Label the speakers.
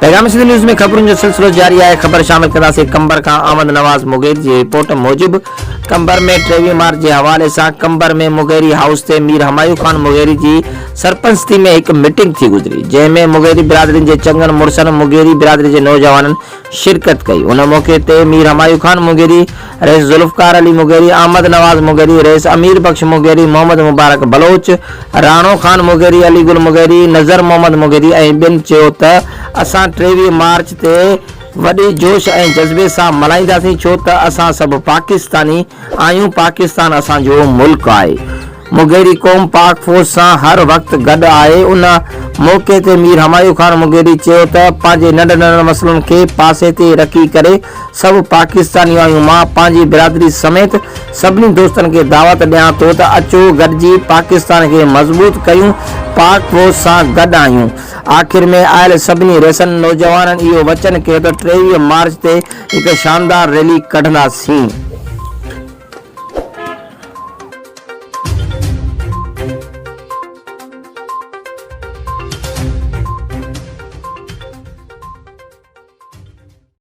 Speaker 1: पैगाम सिंध न्यूज़ में खबरुनि जो सिलसिलो जारी आहे। ख़बर शामिल कंदासीं। कंबर खां अहमद नवाज़ मुगेरी जी रिपोर्ट मूजिबि कंबर में 23 मार्च जे हवाले सां कंबर में मुगेरी हाउस ते मीर हमायूं खान मुगेरी जी सरपंचती में हिकु मीटिंग थी गुज़री, जंहिंमें मुगेरी बिरादरी जे चङनि मुड़सनि मुगेरी बिरादरी जे नौजवाननि शिरकत कई। उन मौक़े ते Mir Humayun Khan Mugeri, rice Zulfikar Ali Mugeri, Ahmad नवाज़ मुगेरी, रईस अमीर बख्श मुगेरी, मोहम्मद मुबारक बलोच, राणो खान मुगेरी, अली गुल मुगेरी, नज़र मोहम्मद मुगेरी ऐं ॿियनि चयो त असां 23 मार्च ते वॾे जोश ऐं जज़्बे सां मल्हाईंदासीं, छो त असां सभु पाकिस्तानी आहियूं। पाकिस्तान असांजो मुल्क आहे। मुगेरी क़ौम पाक फ़ौज सां हर वक़्तु गॾु आहे। उन मौक़े ते मीर हमायूं खान मुगेरी चयो त पंहिंजे नंढ नंढ मसइलनि खे पासे ते रखी करे सभु पाकिस्तानी आहियूं। मां पंहिंजी बिरादरी समेत सभिनी दोस्तनि खे दावत ॾियां थो त अचो गॾिजी पाकिस्तान खे मज़बूत कयूं। पाक फ़ौज सां गॾु आहियूं। आख़िर में आयल सभिनी रेसनि नौजवाननि इहो वचन कयो त 23 मार्च ते हिकु शानदार रैली कढंदासीं।